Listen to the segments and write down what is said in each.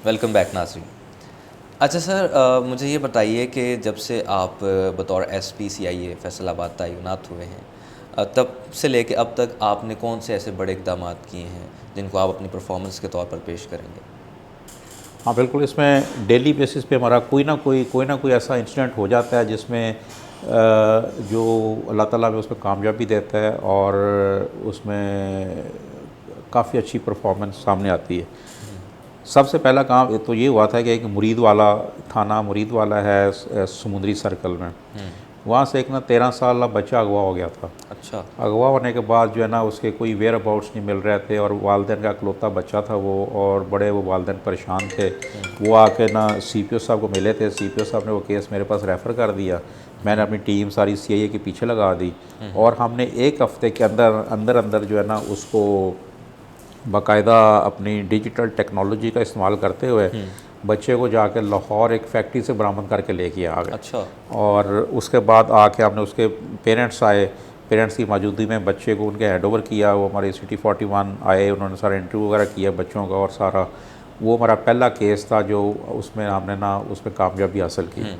Welcome back नाज़रीन। अच्छा sir, मुझे ये बताइए कि जब से आप बतौर SPCIA फैसलाबाद तैनात हुए हैं, तब से लेके अब तक आपने कौन से ऐसे बड़े इक़दामात किए हैं जिनको आप अपनी परफॉर्मेंस के तौर पर पेश करेंगे? हाँ बिल्कुल, इसमें डेली बेसिस पे हमारा कोई ना कोई ऐसा इंसिडेंट हो जाता है जिसमें जो अल्लाह ताला हमें उसमें कामयाबी देता है और उसमें काफ़ी अच्छी परफॉर्मेंस सामने आती है। हुँ, सबसे पहला काम तो ये हुआ था कि एक मुरीद वाला थाना मुरीद वाला है समुंदरी सर्कल में। हुँ, वहाँ से एक ना 13 साल बच्चा अगवा हो गया था। अच्छा। अगवा होने के बाद जो है ना उसके कोई वेयर अबाउट्स नहीं मिल रहे थे और वालदेन का इकलौता बच्चा था वो, और बड़े वो वालदेन परेशान थे। हुँ, वो आके ना CPO साहब को मिले थे। CPO साहब ने वो केस मेरे पास रेफ़र कर दिया। मैंने हुँ, अपनी टीम सारी CIA के पीछे लगा दी हुँ, और हमने एक हफ़्ते के अंदर जो है ना उसको बाकायदा अपनी डिजिटल टेक्नोलॉजी का इस्तेमाल करते हुए हुँ, बच्चे को जाके लाहौर एक फैक्ट्री से बरामद करके लेके आ गए। अच्छा। और उसके बाद आके हमने उसके पेरेंट्स आए। पेरेंट्स की मौजूदगी में बच्चे को उनके हैंड ओवर किया। वो हमारे सिटी 41 आए, उन्होंने सारा इंटरव्यू वगैरह किया बच्चों का और सारा। वो हमारा पहला केस था जो उसमें हमने ना उसमें कामयाबी हासिल की। हुँ,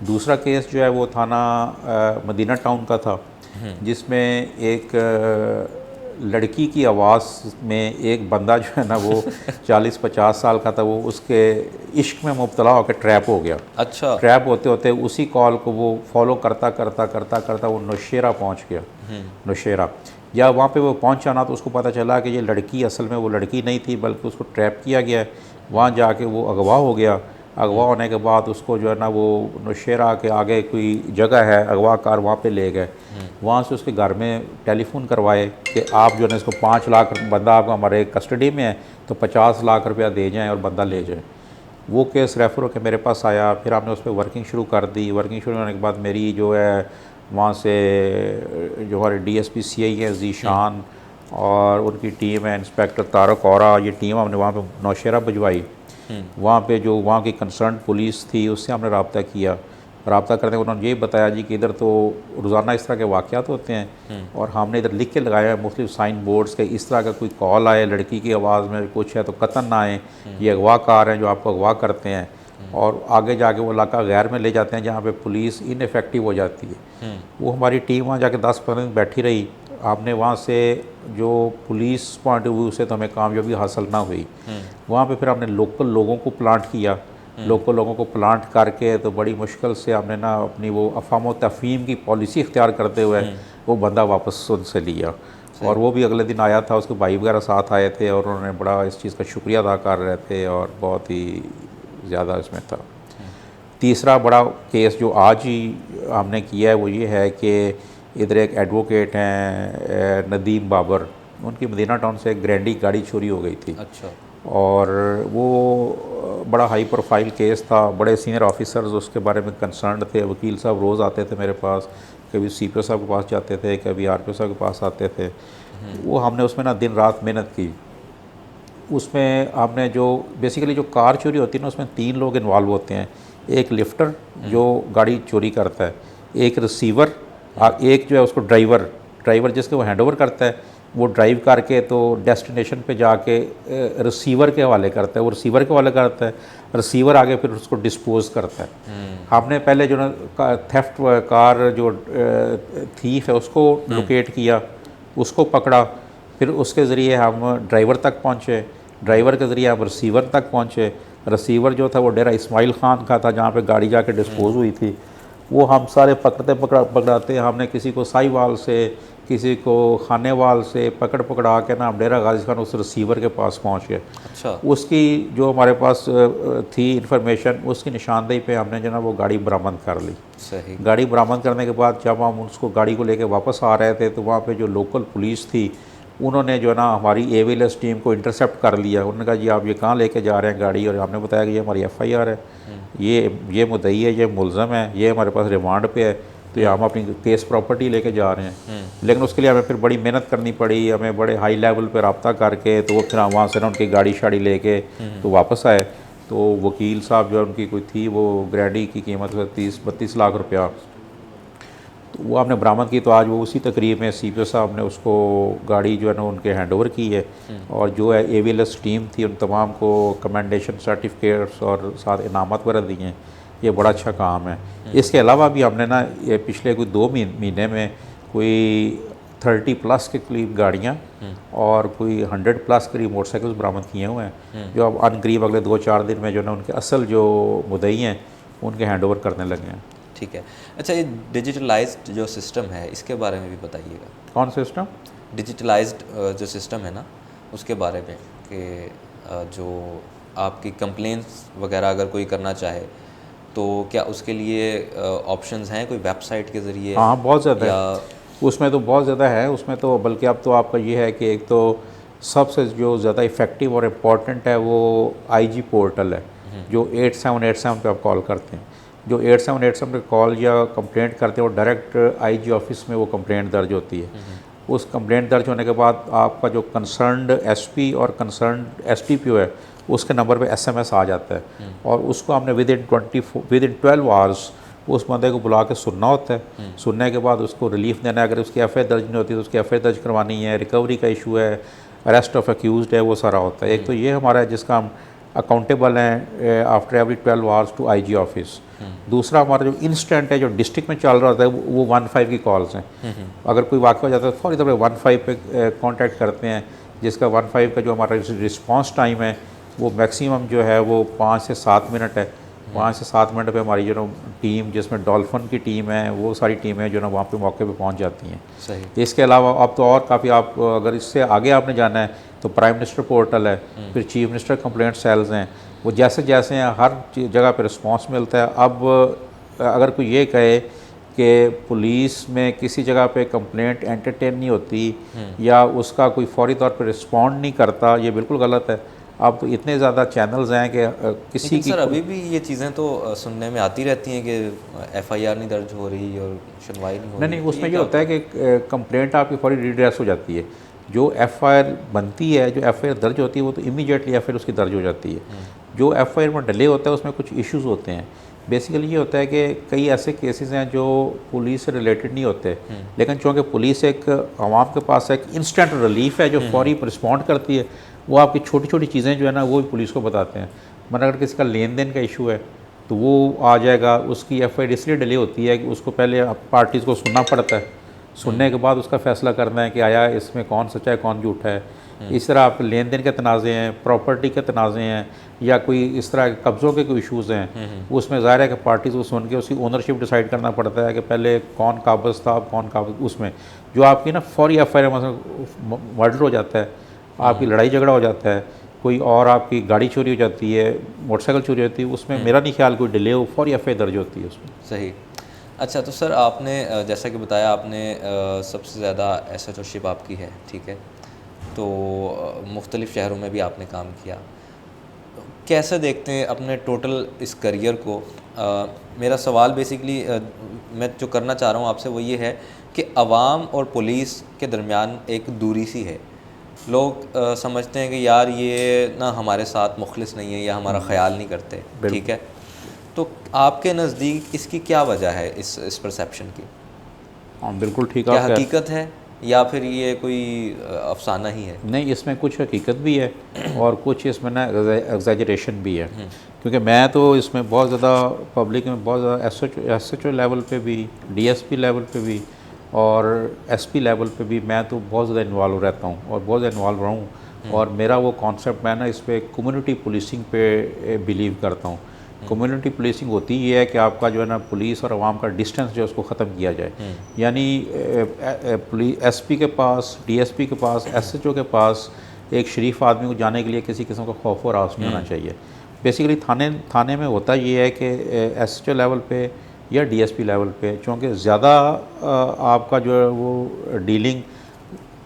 दूसरा केस जो है वो थाना मदीना टाउन का था, हुँ, जिसमें एक लड़की की आवाज़ में एक बंदा जो है ना वो 40-50 साल का था, वो उसके इश्क में मुब्तला होकर ट्रैप हो गया। अच्छा। ट्रैप होते होते उसी कॉल को वो फॉलो करता करता करता करता वो नौशेरा पहुंच गया। हुँ, नौशेरा या वहाँ पे वो पहुंचा ना तो उसको पता चला कि ये लड़की असल में वो लड़की नहीं थी, बल्कि उसको ट्रैप किया गया है। वहाँ जाके वो अगवा हो गया। अगवा हुँ, होने के बाद उसको जो है ना वो नौशेरा के आगे कोई जगह है, अगवा कार वहाँ पे ले गए। हुँ, वहाँ से उसके घर में टेलीफोन करवाए कि आप जो है ना इसको 5 लाख बंदा आपका हमारे कस्टडी में है तो 50 लाख रुपया दे जाएँ और बंदा ले जाए। वो केस रेफ़र होकर मेरे पास आया। फिर हमने उस पर वर्किंग शुरू कर दी। वर्किंग शुरू होने के बाद मेरी जो है वहाँ से जो हमारे DSP CI हैं हुँ, ज़ीशान और उनकी टीम है, इंस्पेक्टर तारक औरा, ये टीम हमने वहाँ पे नौशेरा भिजवाई। हुँ, वहाँ पे जो वहाँ की कंसर्न पुलिस थी उससे हमने रब्ता किया। रब्ता करने के उन्होंने ये बताया जी कि इधर तो रोज़ाना इस तरह के वाक़यात होते हैं हुँ, और हमने इधर लिख के लगाया है मुख्तलिफ साइन बोर्ड्स के, इस तरह का कोई कॉल आए लड़की की आवाज़ में कुछ है तो कतन ना आए, हुँ, ये अगवाकार हैं जो आपको अगवा करते हैं। हुँ, और आगे जाके वो इलाका गैर में ले जाते हैं जहाँ पे पुलिस इनफेक्टिव हो जाती है। हुँ, वो हमारी टीम वहाँ जाके 10-15 दिन बैठी रही। आपने वहाँ से जो पुलिस पॉइंट ऑफ व्यू से तो हमें कामयाबी हासिल ना हुई। हुँ, वहाँ पे फिर हमने लोकल लोगों को प्लांट किया। हुँ, लोकल लोगों को प्लांट करके तो बड़ी मुश्किल से हमने ना अपनी वो अफ़ाम व तफ़हीम की पॉलिसी इख्तियार करते हुए हुँ, वो बंदा वापस उनसे लिया। सही। और वो भी अगले दिन आया था, उसके भाई वगैरह साथ आए थे और उन्होंने बड़ा इस चीज़ का शुक्रिया अदा कर रहे थे और बहुत ही ज़्यादा इसमें था। हुँ, तीसरा बड़ा केस जो आज ही हमने किया है वो ये है कि इधर एक एडवोकेट हैं नदीम बाबर, उनकी मदीना टाउन से एक ग्रैंडी गाड़ी चोरी हो गई थी। अच्छा। और वो बड़ा हाई प्रोफाइल केस था। बड़े सीनियर ऑफिसर्स उसके बारे में कंसर्न थे। वकील साहब रोज़ आते थे मेरे पास, कभी CPO साहब के पास जाते थे, कभी RPO साहब के पास आते थे। हुँ, वो हमने उसमें ना दिन रात मेहनत की। उसमें हमने जो बेसिकली जो कार चोरी होती है ना उसमें 3 लोग इन्वॉल्व होते हैं। एक लिफ्टर हुँ, जो गाड़ी चोरी करता है, एक रिसीवर हुँ, एक जो है उसको ड्राइवर ड्राइवर जिसको वो हैंड ओवर करता है, वो ड्राइव करके तो डेस्टिनेशन पे जाके रिसीवर के हवाले करता है, वो रिसीवर के हवाले करता है, रिसीवर आगे फिर उसको डिस्पोज करता है। हुँ, हमने पहले जो ना थेफ्ट कार जो थीफ है उसको हुँ, लोकेट किया, उसको पकड़ा। फिर उसके ज़रिए हम ड्राइवर तक पहुँचे। ड्राइवर के ज़रिए हम रिसीवर तक पहुँचे। रिसीवर जो था वो डेरा इस्माइल ख़ान का था जहाँ पे गाड़ी जाके हुँ, डिस्पोज हुई थी। वो हम सारे पकड़ाते हमने किसी को साहिवाल से, किसी को खानेवाल से पकड़ा के ना हम डेरा गाजी खान उस रिसीवर के पास पहुँच गए। अच्छा। उसकी जो हमारे पास थी इन्फॉर्मेशन, उसकी निशानदेही पे हमने जो ना वो गाड़ी बरामद कर ली। सही। गाड़ी बरामद करने के बाद जब हम उसको गाड़ी को लेके वापस आ रहे थे तो वहाँ पे जो लोकल पुलिस थी उन्होंने जो है ना हमारी एविलेस टीम को इंटरसेप्ट कर लिया। उन्होंने कहा जी आप ये कहाँ लेके जा रहे हैं गाड़ी, और हमने बताया कि ये हमारी FIR है, हुँ, ये मुद्दई है, ये मुलज़म है, ये हमारे पास रिमांड पे है, तो ये हुँ, हम अपनी केस प्रॉपर्टी लेके जा रहे हैं। हुँ, लेकिन उसके लिए हमें फिर बड़ी मेहनत करनी पड़ी। हमें बड़े हाई लेवल पे रब्ता करके तो वो फिर हम वहाँ से ना उनकी गाड़ी शाड़ी लेके हुँ, तो वापस आए। तो वकील साहब जो है उनकी कोई थी वो ग्रैडी की कीमत 30-32 लाख रुपया, तो वो आपने बरामद की, तो आज वो उसी तकरीब में CPO साहब ने उसको गाड़ी जो है ना उनके हैंड ओवर की है, और जो है AVLS टीम थी उन तमाम को कमेंडेशन सर्टिफिकेट्स और साथ इनामत वगैरह दिए हैं। ये बड़ा अच्छा काम है। इसके अलावा भी हमने ना ये पिछले कोई 2 महीने में कोई 30+ के करीब गाड़ियाँ और कोई 100+ करीब मोटरसाइकिल्स बरामद किए हुए हैं, जो अब अनकरीब अगले 2-4 दिन में जो ना उनके असल जो मुद्दई हैं उनके हैंड ओवर करने लगे हैं। ठीक है। अच्छा, ये डिजिटलाइज्ड जो सिस्टम है इसके बारे में भी बताइएगा। कौन सिस्टम? डिजिटलाइज्ड जो सिस्टम है ना उसके बारे में, कि जो आपकी कंप्लेंट्स वगैरह अगर कोई करना चाहे तो क्या उसके लिए ऑप्शंस हैं कोई वेबसाइट के ज़रिए? हाँ, बहुत ज़्यादा या है उसमें, तो बहुत ज़्यादा है उसमें तो, बल्कि अब तो आपका ये है कि एक तो सबसे जो ज़्यादा इफ़ेक्टिव और इम्पॉर्टेंट है वो IG पोर्टल है, जो 8787 पे आप कॉल करते हैं। जो 8787 पे कॉल या कंप्लेंट करते हैं वो डायरेक्ट IG ऑफिस में वो कंप्लेंट दर्ज होती है। उस कंप्लेंट दर्ज होने के बाद आपका जो कंसर्न्ड SP और कंसर्न्ड STPO है उसके नंबर पे SMS आ जाता है, और उसको हमने विदिन 12 आवर्स उस बंदे को बुला के सुनना होता है। सुनने के बाद उसको रिलीफ देना है। अगर उसकी FIR दर्ज नहीं होती तो उसकी FIR दर्ज करवानी है, रिकवरी का इशू है, अरेस्ट ऑफ एक्यूज्ड है, वो सारा होता है। एक तो ये हमारा है जिसका हम अकाउंटेबल हैं after every 12 hours to IG office. दूसरा हमारा जो इंस्टेंट है, जो डिस्ट्रिक्ट में चल रहा होता है, वो 15 की कॉल्स हैं। अगर कोई वाक़या हो जाता है फौरी तौर पर 15 पे कांटेक्ट करते हैं, जिसका 15 का जो हमारा रिस्पांस टाइम है वो मैक्सिमम जो है वो 5 से 7 मिनट है। 5 से 7 मिनट पे हमारी जो टीम, जिसमें डॉल्फिन की टीम है, वो सारी टीमें जो ना वहाँ पे मौके पे पहुँच जाती हैं। सही। इसके अलावा अब तो और काफ़ी, आप अगर इससे आगे आपने जाना है तो प्राइम मिनिस्टर पोर्टल है, फिर चीफ मिनिस्टर कंप्लेंट सेल्स हैं, वो जैसे जैसे हैं हर जगह पे रिस्पांस मिलता है। अब अगर कोई ये कहे कि पुलिस में किसी जगह पे कंप्लेंट एंटरटेन नहीं होती या उसका कोई फौरी तौर पे रिस्पॉन्ड नहीं करता, ये बिल्कुल गलत है। अब तो इतने ज़्यादा चैनल्स हैं कि किसी की, सर अभी भी ये चीज़ें तो सुनने में आती रहती हैं कि FIR नहीं दर्ज हो रही और सुनवाई नहीं हो रही। नहीं, उसमें ये होता है कि कंप्लेंट आपकी फौरी रिड्रेस हो जाती है। जो FIR बनती है, जो FIR दर्ज होती है, वो तो इमीडिएटली FIR उसकी दर्ज हो जाती है। जो FIR में डिले होता है उसमें कुछ इश्यूज होते हैं। बेसिकली ये होता है कि कई ऐसे केसेस हैं जो पुलिस से रिलेटेड नहीं होते, लेकिन चूँकि पुलिस एक आवाम के पास एक इंस्टेंट रिलीफ है जो फौरी रिस्पॉन्ड करती है, वो आपकी छोटी छोटी चीज़ें जो है ना वो भी पुलिस को बताते हैं। मतलब अगर किसी का लेन देन का इशू है तो वो आ जाएगा, उसकी FIR इसलिए डिले होती है कि उसको पहले पार्टीज़ को सुनना पड़ता है, सुनने के बाद उसका फ़ैसला करना है कि आया इसमें कौन सच्चा है कौन झूठा है। इस तरह आप लेन देन के तनाज़े हैं, प्रॉपर्टी के तनाज़े हैं, या कोई इस तरह के कब्ज़ों के कोई इशूज़ हैं, उसमें ज़ाहिर है कि पार्टीज़ को सुन के उसकी ओनरशिप डिसाइड करना पड़ता है कि पहले कौन काबज़ था, कौन काबज़। उसमें जो आपकी ना फौरी FIR मतलब मर्डर हो जाता है, आपकी लड़ाई झगड़ा हो जाता है, कोई और आपकी गाड़ी चोरी हो जाती है, मोटरसाइकिल चोरी होती है, उसमें मेरा नहीं ख्याल कोई डिले हो, फौरी FIR दर्ज होती है उसमें। सही। अच्छा, तो सर आपने जैसा कि बताया आपने सबसे ज़्यादा SHO आपकी है, ठीक है, तो मुख्तलिफ़ शहरों में भी आपने काम किया। कैसे देखते हैं अपने टोटल इस करियर को? मेरा सवाल बेसिकली मैं जो करना चाह रहा हूँ आपसे वो ये है कि अवाम और पुलिस के दरमियान एक दूरी सी है। लोग समझते हैं कि यार ये ना हमारे साथ मुखलिस नहीं है या हमारा ख्याल नहीं करते, ठीक है। तो आपके नज़दीक इसकी क्या वजह है, इस परसेप्शन की? हाँ, बिल्कुल ठीक। क्या हकीकत है या फिर ये कोई अफसाना ही है? नहीं, इसमें कुछ हकीकत भी है और कुछ इसमें ना एग्जैजरेशन भी है, क्योंकि मैं तो इसमें बहुत ज़्यादा पब्लिक में बहुत ज़्यादा SHO लेवल पे भी, DSP लेवल पे भी और SP लेवल पे भी मैं तो बहुत ज़्यादा इन्वॉल्व रहता हूँ और बहुत ज़्यादा इन्वॉल्व रहा हूँ। और मेरा वो कॉन्सेप्ट, मैं ना इस पर कम्युनिटी पुलिसिंग पे बिलीव करता हूँ। कम्युनिटी पुलिसिंग होती ये है कि आपका जो है ना पुलिस और आवाम का डिस्टेंस जो है उसको ख़त्म किया जाए। यानी SP के पास, DSP के पास, SHO के पास एक शरीफ आदमी को जाने के लिए किसी किस्म का खौफ और आस नहीं होना चाहिए। बेसिकली थाने में होता ये है कि SHO लेवल पे या DSP लेवल पे, चूँकि ज़्यादा आपका जो है वो डीलिंग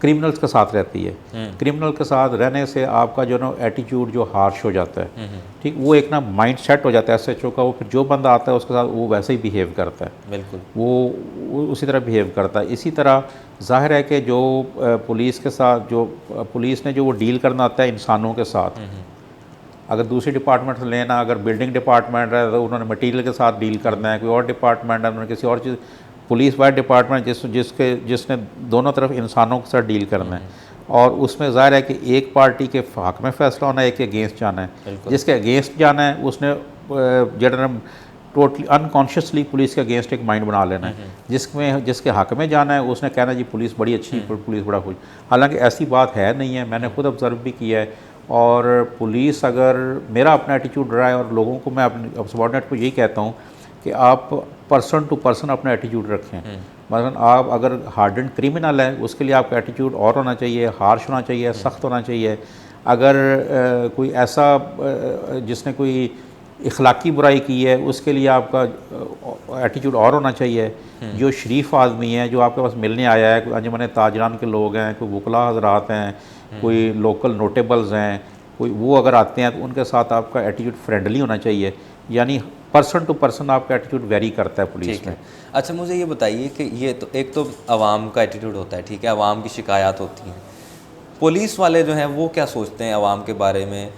क्रिमिनल्स के साथ रहती है। क्रिमिनल के साथ रहने से आपका जो ना एटीट्यूड जो हार्श हो जाता है, ठीक, वो एक ना माइंड सेट हो जाता है SHO का। वो फिर जो बंदा आता है उसके साथ वो वैसे ही बिहेव करता है, बिल्कुल वो उसी तरह बिहेव करता है। इसी तरह जाहिर है कि जो पुलिस के साथ, जो पुलिस ने जो वो डील करना आता है इंसानों के साथ, अगर दूसरी डिपार्टमेंट से लेना, अगर बिल्डिंग डिपार्टमेंट है तो उन्होंने मटीरियल के साथ डील करना है, कोई और डिपार्टमेंट है उन्होंने किसी और चीज़, पुलिस वाइड डिपार्टमेंट जिसने दोनों तरफ इंसानों के साथ डील करना है, और उसमें ज़ाहिर है कि एक पार्टी के हक़ में फ़ैसला होना है, एक के अगेंस्ट जाना है। जिसके अगेंस्ट जाना है उसने जनरल टोटली अनकॉन्शियसली पुलिस के अगेंस्ट एक माइंड बना लेना है। जिसके हक़ में जाना है उसने कहना जी पुलिस बड़ी अच्छी, पुलिस बड़ा खुश। हालांकि ऐसी बात है नहीं है, मैंने खुद ऑब्ज़र्व भी किया है। और पुलिस, अगर मेरा अपना एटीट्यूड रहा है, और लोगों को मैं अपने सबॉर्डिनेट को यही कहता हूँ कि आप पर्सन टू पर्सन अपना एटीट्यूड रखें। मसलन आप अगर हार्डन क्रिमिनल है, उसके लिए आपका एटीट्यूड और होना चाहिए, हार्श होना चाहिए, सख्त होना चाहिए। अगर कोई ऐसा जिसने कोई इखलाकी बुराई की है, उसके लिए आपका एटीट्यूड और होना चाहिए। जो शरीफ आदमी है, जो आपके पास मिलने आया है, कोई अंजुमन ताजरान के लोग हैं, कोई वकला हजरात हैं, कोई लोकल नोटेबल्स हैं, कोई वो अगर आते हैं तो उनके साथ आपका एटीट्यूड फ्रेंडली होना चाहिए। यानी पर्सन टू पर्सन आपका एटीट्यूड वेरी करता है पुलिस में। अच्छा, मुझे ये बताइए कि ये तो एक तो आवाम का एटीट्यूड होता है, ठीक है, आवाम की शिकायत होती हैं, पुलिस वाले जो हैं वो क्या सोचते हैं आवाम के बारे में?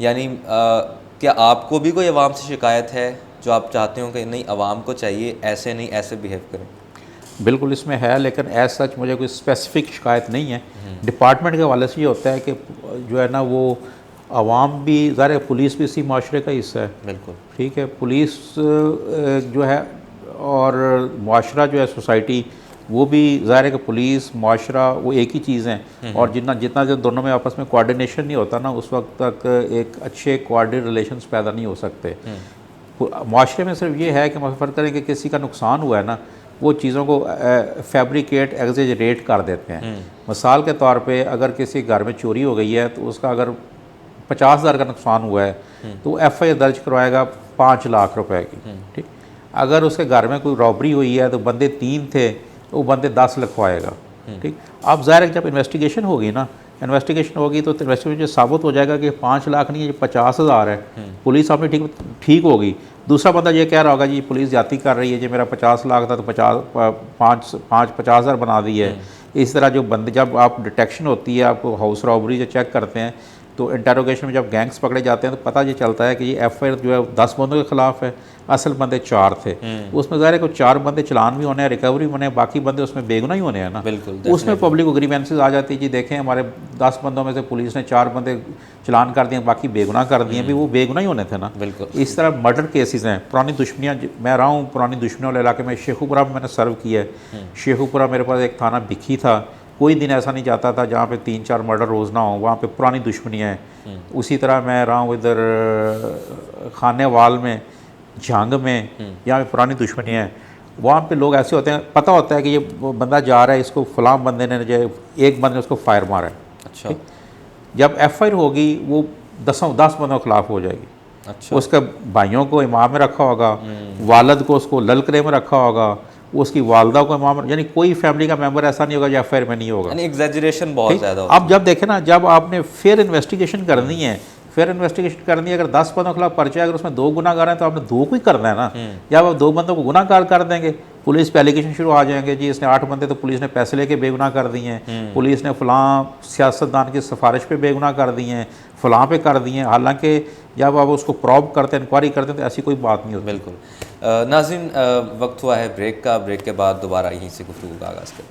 यानी क्या आपको भी कोई आवाम से शिकायत है जो आप चाहते हो कि नहीं आवाम को चाहिए ऐसे नहीं ऐसे बिहेव करें? बिल्कुल इसमें है, लेकिन एज सच मुझे कोई स्पेसिफिक शिकायत नहीं है। डिपार्टमेंट के हवाले से ये होता है कि जो है ना, वो आवाम भी, ज़ाहिर है पुलिस भी इसी माशरे का हिस्सा है। बिल्कुल ठीक है, पुलिस जो है और माशरा जो है, सोसाइटी, वो भी ज़ाहिर है कि पुलिस माशरा वो एक ही चीज़ हैं। और जितना जो दोनों में आपस में कोऑर्डिनेशन नहीं होता ना, उस वक्त तक एक अच्छे कोऑर्डिनेट रिलेशंस पैदा नहीं हो सकते। माशरे में सिर्फ ये है कि फ़र्क करें कि किसी का नुकसान हुआ है ना, वो चीज़ों को फैब्रिकेट एग्जेजरेट कर देते हैं। मिसाल के तौर पे अगर किसी घर में चोरी हो गई है तो उसका अगर 50,000 का नुकसान हुआ है तो FIR दर्ज करवाएगा 5 लाख रुपए की। ठीक, अगर उसके घर में कोई रॉबरी हुई है तो बंदे 3 थे तो वो बंदे 10 लिखवाएगा। ठीक, अब ज़ाहिर है जब इन्वेस्टिगेशन होगी ना, इन्वेस्टिगेशन होगी तो इन्वेस्टिगेशन साबित हो जाएगा कि 5 लाख नहीं है, ये 50,000 है। पुलिस आपने ठीक होगी। दूसरा बंदा ये कह रहा होगा जी पुलिस जाती कर रही है, जी मेरा 50 लाख था तो 50,000 बना दी है। इस तरह जो बंदे, जब आप डिटेक्शन होती है, आपको हाउस रॉबरी जो चेक करते हैं तो इंटरोगेशन में जब गैंग्स पकड़े जाते हैं तो पता ये चलता है कि ये FIR जो है 10 बंदों के खिलाफ है, असल बंदे 4 थे। उसमें ज़ाहिर है कि 4 बंदे चलान भी होने हैं, रिकवरी होने हैं, बाकी बंदे उसमें बेगुनाह ही होने हैं ना। बिल्कुल, उसमें पब्लिक को ग्रीवेंसेस आ जाती है जी देखें हमारे 10 बंदों में से पुलिस ने 4 बंदे चलान कर दिए, बाकी बेगुनाह कर दिए। भी वो बेगुनाह ही होने थे ना। बिल्कुल इस तरह मर्डर केसेस हैं, पुरानी दुश्मनियाँ। मैं रहा हूँ पुरानी दुश्मनियों वाले इलाके में, शेखुपुरा में मैंने सर्व किया है। शेखुपुरा मेरे पास एक थाना भिखी था, कोई दिन ऐसा नहीं जाता था जहाँ पे 3-4 मर्डर रोज़ ना हो, वहाँ पे पुरानी दुश्मनियाँ हैं। उसी तरह मैं रहा हूँ इधर खानेवाल में, झांग में, यहाँ पे पुरानी दुश्मनियाँ हैं। वहाँ पे लोग ऐसे होते हैं, पता होता है कि ये बंदा जा रहा है, इसको फलां बंदे ने जो एक बंदे ने उसको फायर मारा है। अच्छा, जब FIR होगी वो 10 बंदों के खिलाफ हो जाएगी। अच्छा, उसके भाइयों को इमाम में रखा होगा, वालद को उसको ललकरे में रखा होगा, उसकी वालदा को इमाम, यानी कोई फैमिली का मेंबर ऐसा नहीं होगा जो FIR में नहीं होगा। यानी एग्जैजरेशन बहुत ज़्यादा होता है। अब जब देखें ना, जब आपने फेयर इन्वेस्टिगेशन करनी है, फेयर इन्वेस्टिगेशन करनी है, अगर 10 बंदों के खिलाफ पर्चा है, अगर उसमें 2 गुनाहगार हैं तो आपने 2 को ही करना है ना। जब आप 2 बंदों को गुनाहगार कर देंगे, पुलिस पे एलिगेशन शुरू आ जाएंगे जी इसने 8 बंदे तो पुलिस ने पैसे लेके बेगुनाह कर दिए हैं, पुलिस ने फ़लाँ सियासतदान की सिफारिश पे बेगुनाह कर दिए हैं, फ़लाँ पे कर दिए हैं। हालांकि जब आप उसको प्रॉब करते हैं, इंक्वायरी करते हैं, तो ऐसी कोई बात नहीं होती। बिल्कुल। नाज़रीन, वक्त हुआ है ब्रेक का। ब्रेक के बाद दोबारा यहीं से गुफ्तगू का आगाज़ करें।